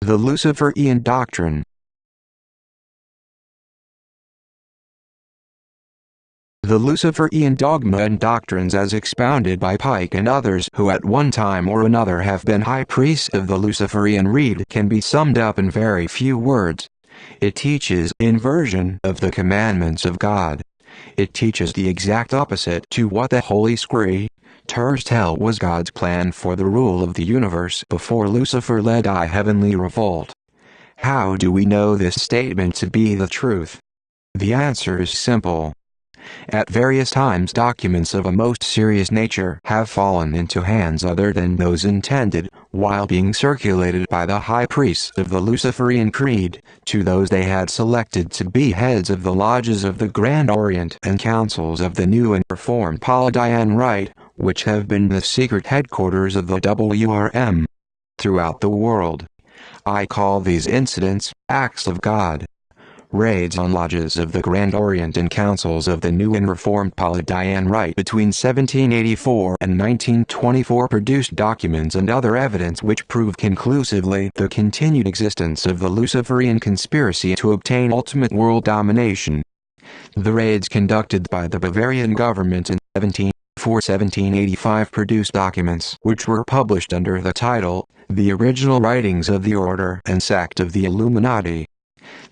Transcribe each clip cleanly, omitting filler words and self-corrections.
The Luciferian Doctrine. The Luciferian dogma and doctrines as expounded by Pike and others who at one time or another have been high priests of the Luciferian Creed can be summed up in very few words. It teaches inversion of the commandments of God. It teaches the exact opposite to what the Holy Scriptures tell was God's plan for the rule of the universe before Lucifer led a heavenly revolt. How do we know this statement to be the truth? The answer is simple. At various times documents of a most serious nature have fallen into hands other than those intended, while being circulated by the high priests of the Luciferian Creed, to those they had selected to be heads of the lodges of the Grand Orient and councils of the New and Reformed Palladian Rite, which have been the secret headquarters of the WRM throughout the world. I call these incidents acts of God. Raids on lodges of the Grand Orient and councils of the New and Reformed Palladian Rite between 1784 and 1924 produced documents and other evidence which prove conclusively the continued existence of the Luciferian conspiracy to obtain ultimate world domination. The raids conducted by the Bavarian government in 1785 produced documents which were published under the title, The Original Writings of the Order and Sect of the Illuminati.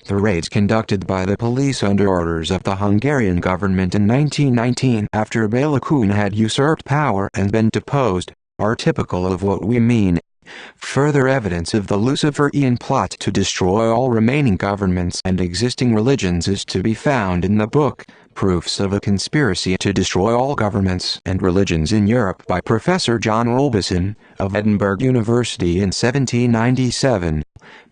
The raids conducted by the police under orders of the Hungarian government in 1919 after Bela Kun had usurped power and been deposed, are typical of what we mean. Further evidence of the Luciferian plot to destroy all remaining governments and existing religions is to be found in the book, Proofs of a Conspiracy to Destroy All Governments and Religions in Europe by Professor John Robeson, of Edinburgh University in 1797.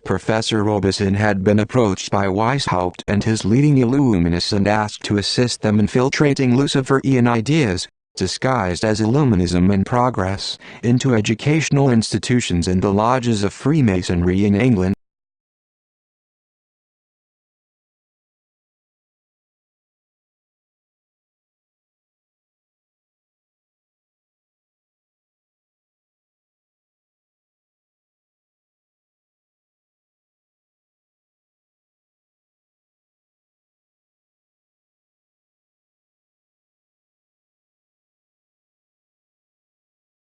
Professor Robeson had been approached by Weishaupt and his leading Illuminists and asked to assist them infiltrating Luciferian ideas, disguised as Illuminism and progress, into educational institutions and the lodges of Freemasonry in England.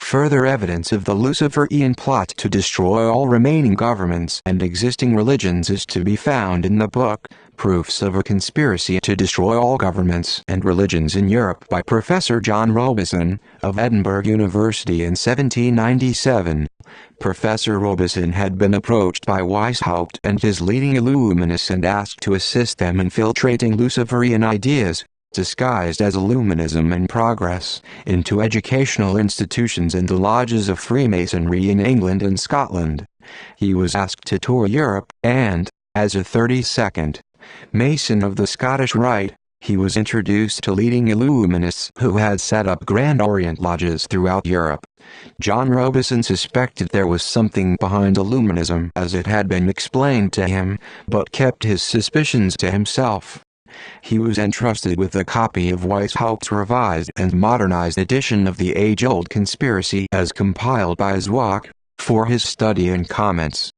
Further evidence of the Luciferian plot to destroy all remaining governments and existing religions is to be found in the book, Proofs of a Conspiracy to Destroy All Governments and Religions in Europe by Professor John Robeson, of Edinburgh University in 1797. Professor Robeson had been approached by Weishaupt and his leading Illuminists and asked to assist them infiltrating Luciferian ideas, disguised as Illuminism and progress, into educational institutions and the lodges of Freemasonry in England and Scotland. He was asked to tour Europe, and, as a 32nd Mason of the Scottish Rite, he was introduced to leading Illuminists who had set up Grand Orient lodges throughout Europe. John Robeson suspected there was something behind Illuminism as it had been explained to him, but kept his suspicions to himself. He was entrusted with a copy of Weishaupt's revised and modernized edition of the age-old conspiracy as compiled by Zwock, for his study and comments.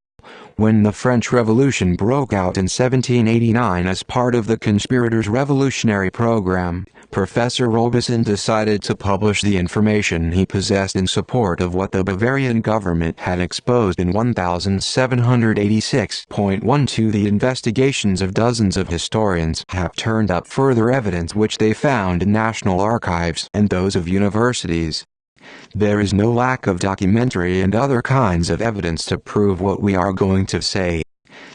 When the French Revolution broke out in 1789 as part of the conspirators' revolutionary program, Professor Robeson decided to publish the information he possessed in support of what the Bavarian government had exposed in 1786.12. The investigations of dozens of historians have turned up further evidence which they found in national archives and those of universities. There is no lack of documentary and other kinds of evidence to prove what we are going to say.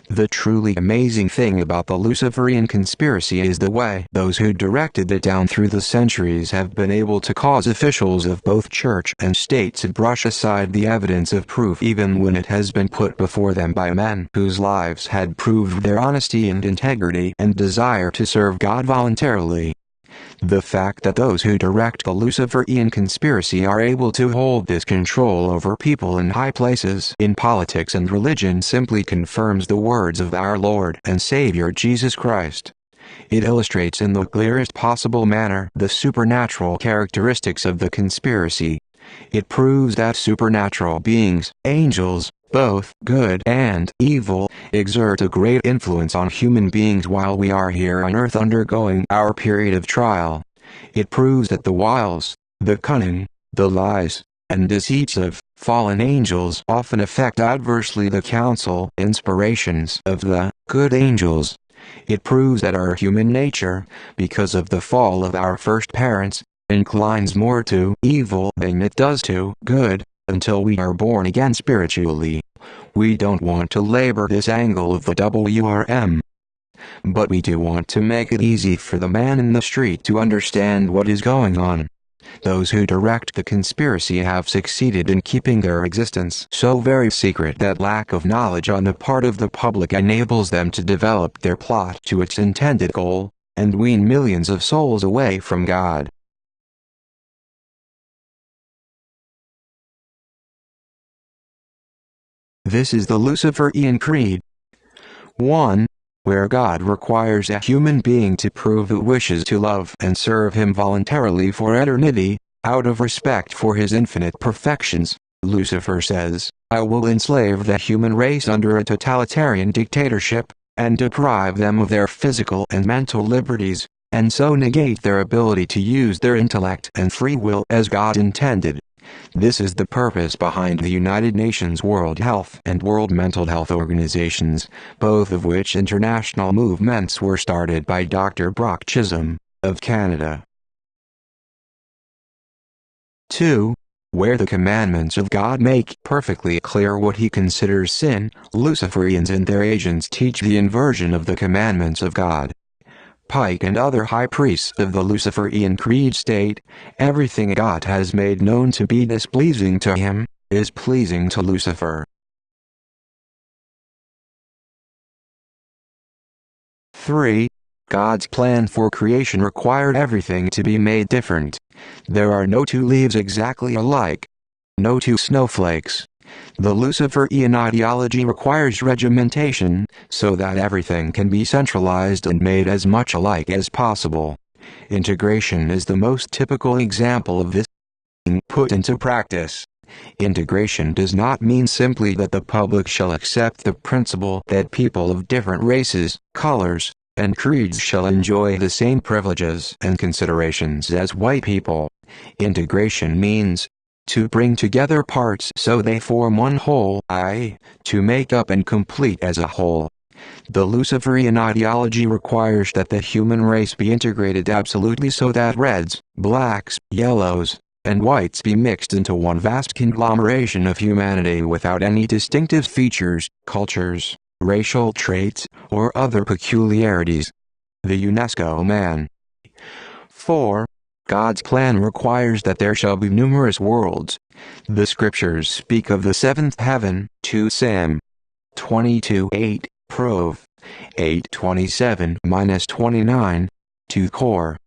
The truly amazing thing about the Luciferian conspiracy is the way those who directed it down through the centuries have been able to cause officials of both church and state to brush aside the evidence of proof even when it has been put before them by men whose lives had proved their honesty and integrity and desire to serve God voluntarily. The fact that those who direct the Luciferian conspiracy are able to hold this control over people in high places in politics and religion simply confirms the words of our Lord and Savior Jesus Christ. It illustrates in the clearest possible manner the supernatural characteristics of the conspiracy. It proves that supernatural beings, angels, both good and evil, exert a great influence on human beings while we are here on earth undergoing our period of trial. It proves that the wiles, the cunning, the lies, and deceits of fallen angels often affect adversely the counsel, inspirations of the good angels. It proves that our human nature, because of the fall of our first parents, inclines more to evil than it does to good, until we are born again spiritually. We don't want to labor this angle of the WRM. But we do want to make it easy for the man in the street to understand what is going on. Those who direct the conspiracy have succeeded in keeping their existence so very secret that lack of knowledge on the part of the public enables them to develop their plot to its intended goal, and wean millions of souls away from God. This is the Lucifer Ian Creed. 1. Where God requires a human being to prove it wishes to love and serve him voluntarily for eternity, out of respect for his infinite perfections, Lucifer says, "I will enslave the human race under a totalitarian dictatorship, and deprive them of their physical and mental liberties, and so negate their ability to use their intellect and free will as God intended." This is the purpose behind the United Nations World Health and World Mental Health Organizations, both of which international movements were started by Dr. Brock Chisholm, of Canada. 2. Where the commandments of God make perfectly clear what he considers sin, Luciferians and their agents teach the inversion of the commandments of God. Pike and other high priests of the Luciferian Creed state, everything God has made known to be displeasing to him, is pleasing to Lucifer. 3. God's plan for creation required everything to be made different. There are no two leaves exactly alike. No two snowflakes. The Luciferian ideology requires regimentation, so that everything can be centralized and made as much alike as possible. Integration is the most typical example of this being put into practice. Integration does not mean simply that the public shall accept the principle that people of different races, colors, and creeds shall enjoy the same privileges and considerations as white people. Integration means to bring together parts so they form one whole, i.e., to make up and complete as a whole. The Luciferian ideology requires that the human race be integrated absolutely so that reds, blacks, yellows, and whites be mixed into one vast conglomeration of humanity without any distinctive features, cultures, racial traits, or other peculiarities. The UNESCO man. 4. God's plan requires that there shall be numerous worlds. The scriptures speak of the seventh heaven, 2 Sam 22:8, Prov 8:27-29, 2 Cor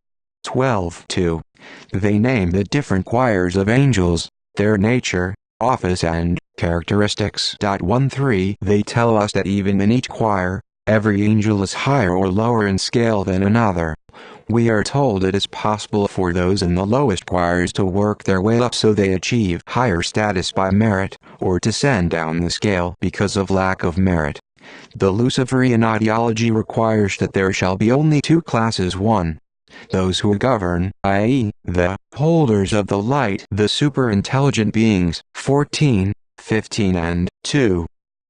12:2. They name the different choirs of angels, their nature, office and characteristics. 13. They tell us that even in each choir, every angel is higher or lower in scale than another. We are told it is possible for those in the lowest choirs to work their way up so they achieve higher status by merit, or descend down the scale because of lack of merit. The Luciferian ideology requires that there shall be only two classes: 1. Those who govern, i.e., the holders of the light, the super-intelligent beings, 14, 15 and 2.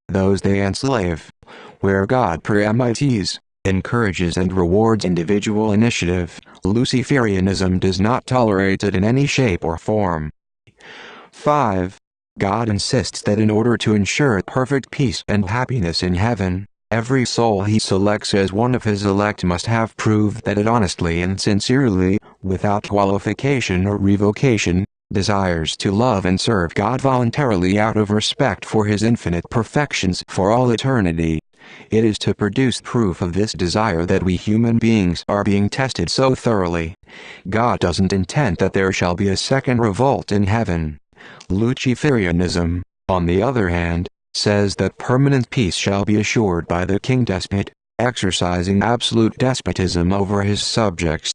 Those they enslave. Where God preempts, encourages and rewards individual initiative, Luciferianism does not tolerate it in any shape or form. 5. God insists that in order to ensure perfect peace and happiness in heaven, every soul he selects as one of his elect must have proved that it honestly and sincerely, without qualification or revocation, desires to love and serve God voluntarily out of respect for his infinite perfections for all eternity. It is to produce proof of this desire that we human beings are being tested so thoroughly. God doesn't intend that there shall be a second revolt in heaven. Luciferianism, on the other hand, says that permanent peace shall be assured by the king despot, exercising absolute despotism over his subjects.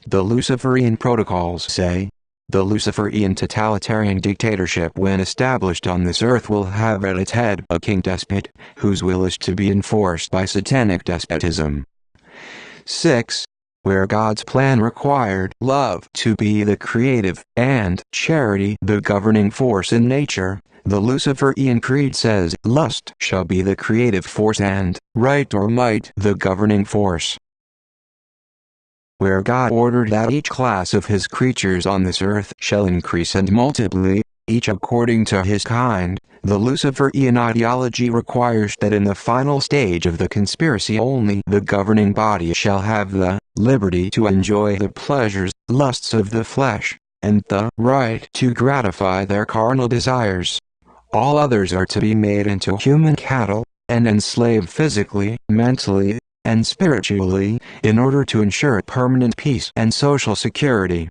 The Luciferian protocols say, The Luciferian totalitarian dictatorship when established on this earth will have at its head a king despot, whose will is to be enforced by satanic despotism. 6. Where God's plan required love to be the creative, and charity the governing force in nature, the Lucifer Ian Creed says lust shall be the creative force and right or might the governing force. Where God ordered that each class of his creatures on this earth shall increase and multiply, each according to his kind, the Luciferian ideology requires that in the final stage of the conspiracy only the governing body shall have the liberty to enjoy the pleasures, lusts of the flesh, and the right to gratify their carnal desires. All others are to be made into human cattle, and enslaved physically, mentally, and spiritually, in order to ensure permanent peace and social security.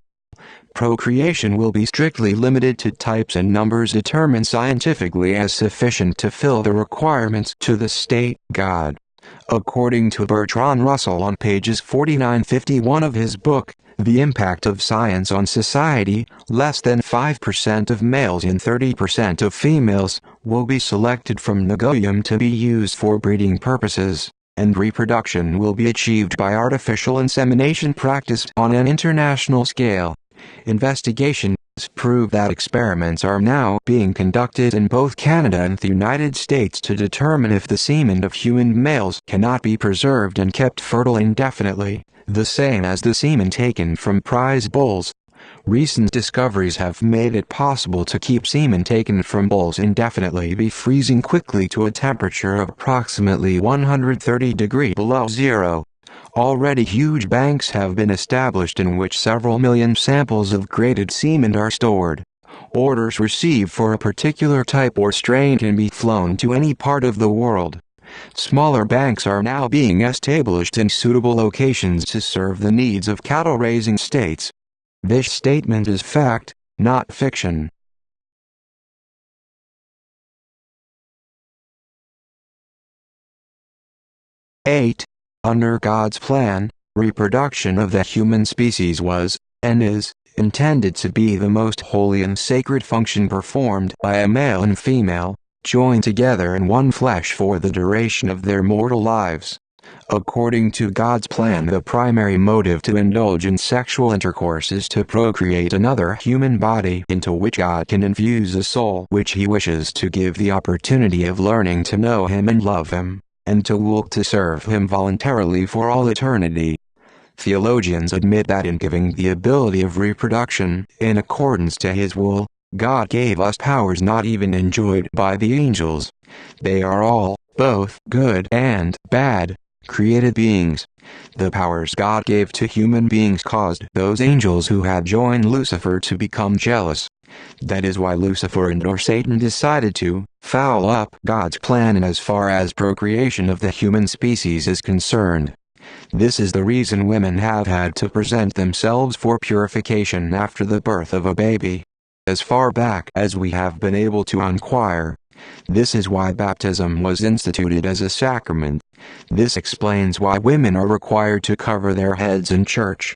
Procreation will be strictly limited to types and numbers determined scientifically as sufficient to fill the requirements to the state God. According to Bertrand Russell on pages 49-51 of his book, The Impact of Science on Society, less than 5% of males and 30% of females will be selected from Negotium to be used for breeding purposes, and reproduction will be achieved by artificial insemination practiced on an international scale. Investigations prove that experiments are now being conducted in both Canada and the United States to determine if the semen of human males cannot be preserved and kept fertile indefinitely, the same as the semen taken from prize bulls. Recent discoveries have made it possible to keep semen taken from bulls indefinitely be freezing quickly to a temperature of approximately 130 degrees below zero. Already huge banks have been established in which several million samples of graded semen are stored. Orders received for a particular type or strain can be flown to any part of the world. Smaller banks are now being established in suitable locations to serve the needs of cattle-raising states. This statement is fact, not fiction. 8. Under God's plan, reproduction of the human species was, and is, intended to be the most holy and sacred function performed by a male and female, joined together in one flesh for the duration of their mortal lives. According to God's plan, the primary motive to indulge in sexual intercourse is to procreate another human body into which God can infuse a soul which he wishes to give the opportunity of learning to know him and love him, and to will to serve him voluntarily for all eternity. Theologians admit that in giving the ability of reproduction, in accordance to his will, God gave us powers not even enjoyed by the angels. They are all, both good and bad, created beings. The powers God gave to human beings caused those angels who had joined Lucifer to become jealous. That is why Lucifer and/or Satan decided to foul up God's plan as far as procreation of the human species is concerned. This is the reason women have had to present themselves for purification after the birth of a baby, as far back as we have been able to inquire. This is why baptism was instituted as a sacrament. This explains why women are required to cover their heads in church.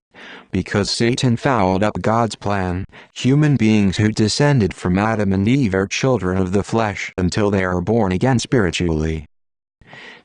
Because Satan fouled up God's plan, human beings who descended from Adam and Eve are children of the flesh until they are born again spiritually.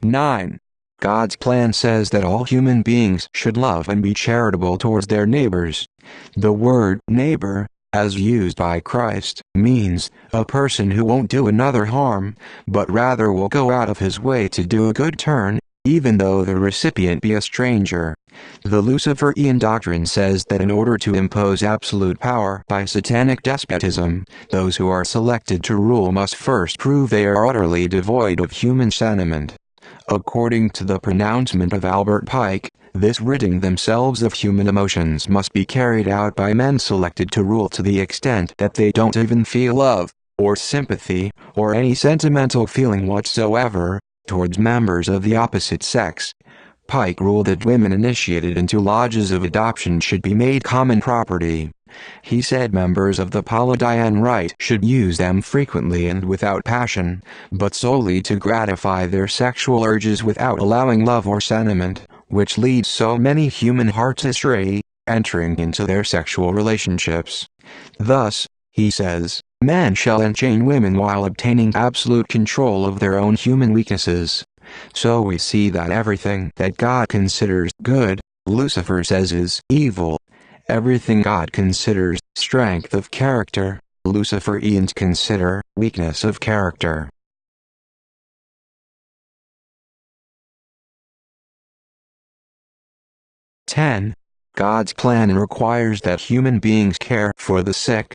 9. God's plan says that all human beings should love and be charitable towards their neighbors. The word neighbor, as used by Christ, means a person who won't do another harm, but rather will go out of his way to do a good turn, even though the recipient be a stranger. The Luciferian doctrine says that in order to impose absolute power by satanic despotism, those who are selected to rule must first prove they are utterly devoid of human sentiment. According to the pronouncement of Albert Pike, this ridding themselves of human emotions must be carried out by men selected to rule to the extent that they don't even feel love, or sympathy, or any sentimental feeling whatsoever, towards members of the opposite sex. Pike ruled that women initiated into lodges of adoption should be made common property. He said members of the Palladian rite should use them frequently and without passion, but solely to gratify their sexual urges without allowing love or sentiment, which leads so many human hearts astray, entering into their sexual relationships. Thus, he says, man shall enchain women while obtaining absolute control of their own human weaknesses. So we see that everything that God considers good, Lucifer says is evil. Everything God considers strength of character, Luciferians consider weakness of character. God's plan requires that human beings care for the sick,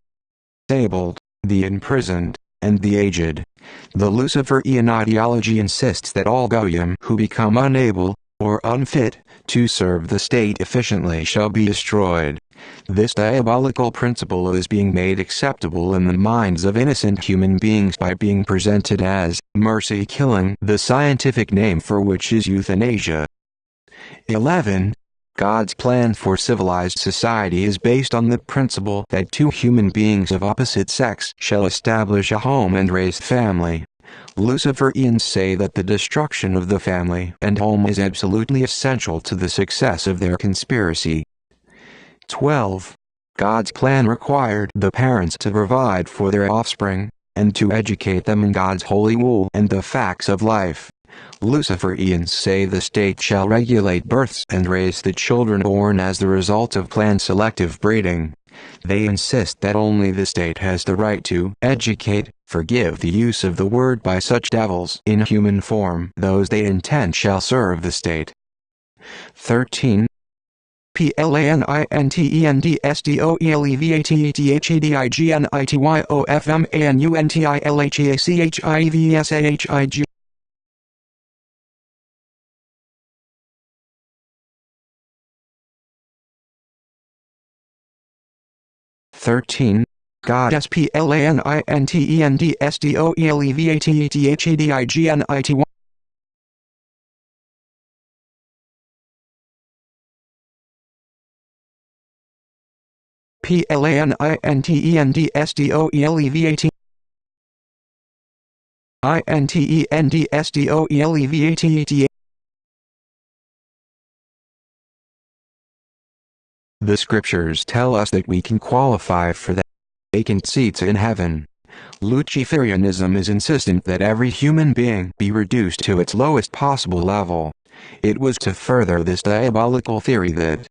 disabled, the imprisoned, and the aged. The Luciferian ideology insists that all goyim who become unable, or unfit, to serve the state efficiently shall be destroyed. This diabolical principle is being made acceptable in the minds of innocent human beings by being presented as mercy killing, the scientific name for which is euthanasia. 11. God's plan for civilized society is based on the principle that two human beings of opposite sex shall establish a home and raise family. Luciferians say that the destruction of the family and home is absolutely essential to the success of their conspiracy. 12. God's plan required the parents to provide for their offspring, and to educate them in God's holy will and the facts of life. Luciferians say the state shall regulate births and raise the children born as the result of planned selective breeding. They insist that only the state has the right to educate, forgive the use of the word by such devils in human form. Those they intend shall serve the state. 13. PLANINTENDSDOELEVATEDIGNITYOFMANUNTILHACHIVSAHIG 13. God SPLANINTENDSDOELEVATEDIGNITY PLANINTENDSDOELEVATEDIGNITY The scriptures tell us that we can qualify for the vacant seats in heaven. Luciferianism is insistent that every human being be reduced to its lowest possible level. It was to further this diabolical theory that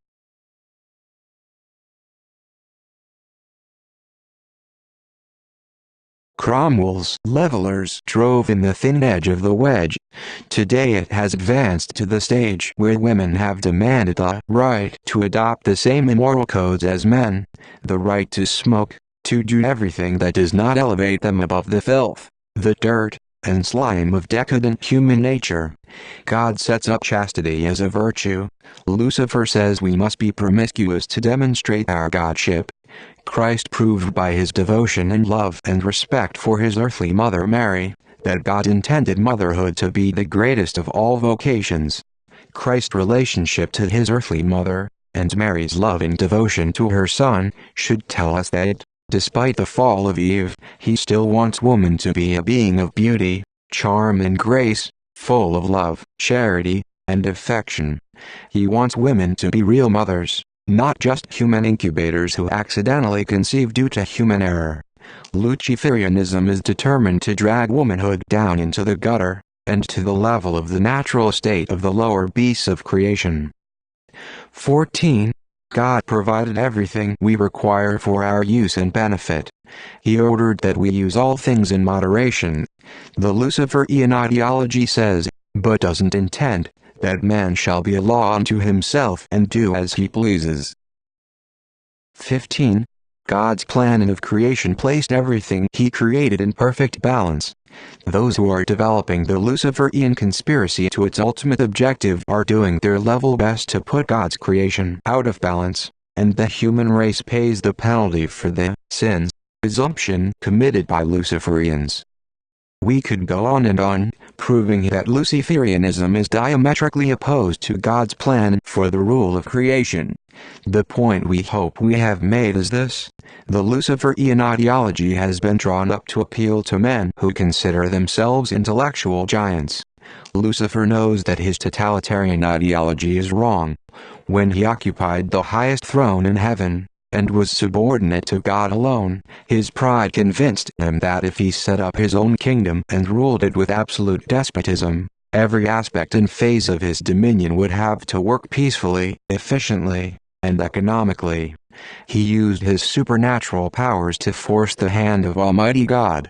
Cromwell's levelers drove in the thin edge of the wedge. Today it has advanced to the stage where women have demanded the right to adopt the same immoral codes as men, the right to smoke, to do everything that does not elevate them above the filth, the dirt, and slime of decadent human nature. God sets up chastity as a virtue. Lucifer says we must be promiscuous to demonstrate our godship. Christ proved by his devotion and love and respect for his earthly mother Mary, that God intended motherhood to be the greatest of all vocations. Christ's relationship to his earthly mother, and Mary's love and devotion to her son, should tell us that, despite the fall of Eve, he still wants woman to be a being of beauty, charm and grace, full of love, charity, and affection. He wants women to be real mothers, not just human incubators who accidentally conceive due to human error. Luciferianism is determined to drag womanhood down into the gutter, and to the level of the natural state of the lower beasts of creation. 14. God provided everything we require for our use and benefit. He ordered that we use all things in moderation. The Luciferian ideology says, but doesn't intend, that man shall be a law unto himself and do as he pleases. 15. God's plan of creation placed everything he created in perfect balance. Those who are developing the Luciferian conspiracy to its ultimate objective are doing their level best to put God's creation out of balance, and the human race pays the penalty for the sins, presumption committed by Luciferians. We could go on and on, proving that Luciferianism is diametrically opposed to God's plan for the rule of creation. The point we hope we have made is this: the Luciferian ideology has been drawn up to appeal to men who consider themselves intellectual giants. Lucifer knows that his totalitarian ideology is wrong. When he occupied the highest throne in heaven, and was subordinate to God alone, his pride convinced him that if he set up his own kingdom and ruled it with absolute despotism, every aspect and phase of his dominion would have to work peacefully, efficiently, and economically. He used his supernatural powers to force the hand of Almighty God.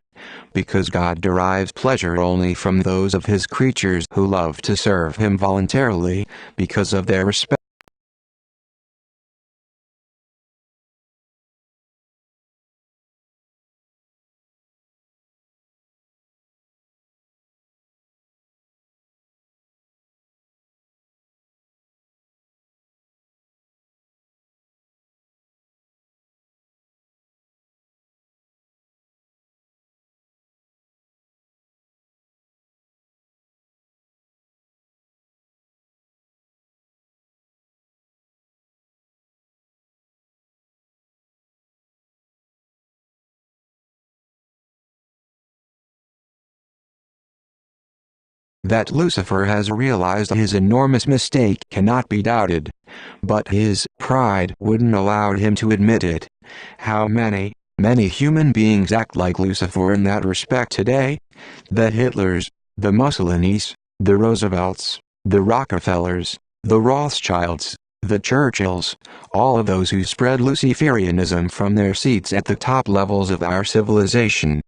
Because God derives pleasure only from those of his creatures who love to serve him voluntarily, because of their respect that Lucifer has realized his enormous mistake cannot be doubted. But his pride wouldn't allow him to admit it. How many human beings act like Lucifer in that respect today? The Hitlers, the Mussolinis, the Roosevelts, the Rockefellers, the Rothschilds, the Churchills, all of those who spread Luciferianism from their seats at the top levels of our civilization.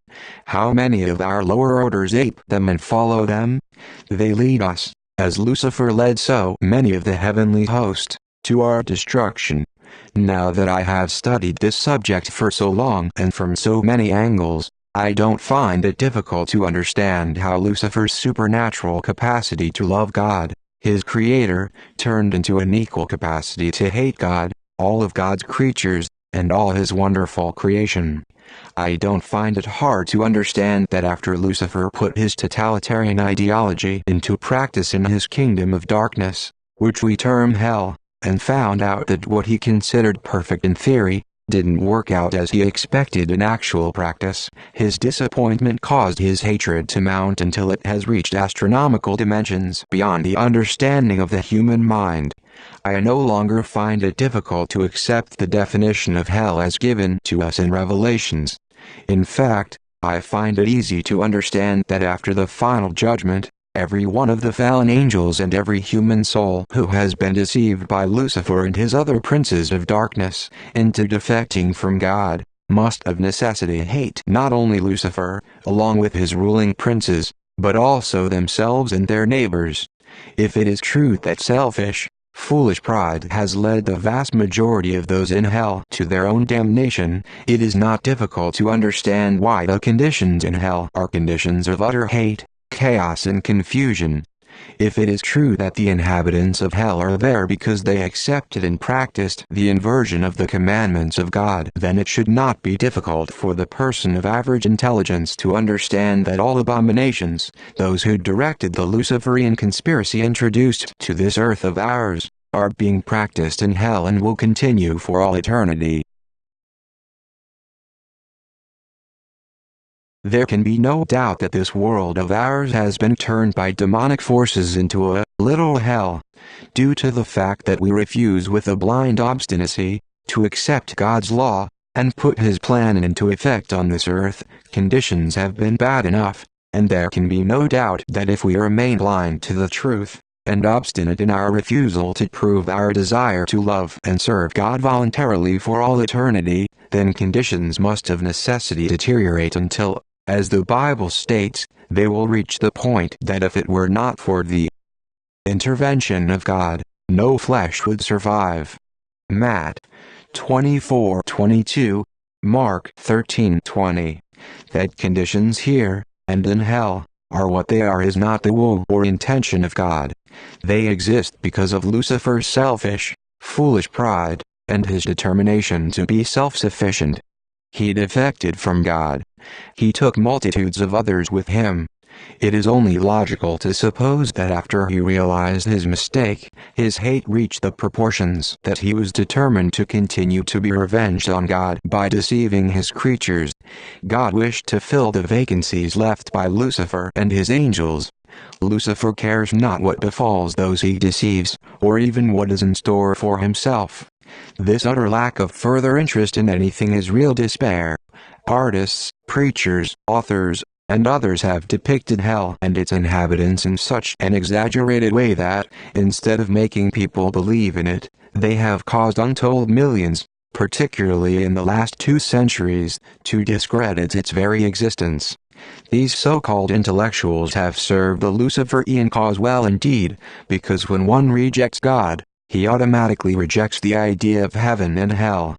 How many of our lower orders ape them and follow them? They lead us, as Lucifer led so many of the heavenly host, to our destruction. Now that I have studied this subject for so long and from so many angles, I don't find it difficult to understand how Lucifer's supernatural capacity to love God, his creator, turned into an equal capacity to hate God, all of God's creatures, and all his wonderful creation. I don't find it hard to understand that after Lucifer put his totalitarian ideology into practice in his kingdom of darkness, which we term hell, and found out that what he considered perfect in theory didn't work out as he expected in actual practice, his disappointment caused his hatred to mount until it has reached astronomical dimensions beyond the understanding of the human mind. I no longer find it difficult to accept the definition of hell as given to us in Revelations. In fact, I find it easy to understand that after the final judgment, every one of the fallen angels and every human soul who has been deceived by Lucifer and his other princes of darkness into defecting from God, must of necessity hate not only Lucifer, along with his ruling princes, but also themselves and their neighbors. If it is true that selfish, foolish pride has led the vast majority of those in hell to their own damnation, it is not difficult to understand why the conditions in hell are conditions of utter hate, chaos and confusion. If it is true that the inhabitants of hell are there because they accepted and practiced the inversion of the commandments of God, then it should not be difficult for the person of average intelligence to understand that all abominations, those who directed the Luciferian conspiracy introduced to this earth of ours, are being practiced in hell and will continue for all eternity. There can be no doubt that this world of ours has been turned by demonic forces into a literal hell, due to the fact that we refuse with a blind obstinacy to accept God's law and put his plan into effect on this earth. Conditions have been bad enough, and there can be no doubt that if we remain blind to the truth, and obstinate in our refusal to prove our desire to love and serve God voluntarily for all eternity, then conditions must of necessity deteriorate until, as the Bible states, they will reach the point that if it were not for the intervention of God, no flesh would survive. Matt 24:22, Mark 13:20. That conditions here, and in hell, are what they are is not the will or intention of God. They exist because of Lucifer's selfish, foolish pride, and his determination to be self-sufficient. He defected from God. He took multitudes of others with him. It is only logical to suppose that after he realized his mistake, his hate reached the proportions that he was determined to continue to be revenged on God by deceiving his creatures. God wished to fill the vacancies left by Lucifer and his angels. Lucifer cares not what befalls those he deceives, or even what is in store for himself. This utter lack of further interest in anything is real despair. Artists, preachers, authors, and others have depicted hell and its inhabitants in such an exaggerated way that, instead of making people believe in it, they have caused untold millions, particularly in the last 2 centuries, to discredit its very existence. These so-called intellectuals have served the Luciferian cause well indeed, because when one rejects God, he automatically rejects the idea of heaven and hell.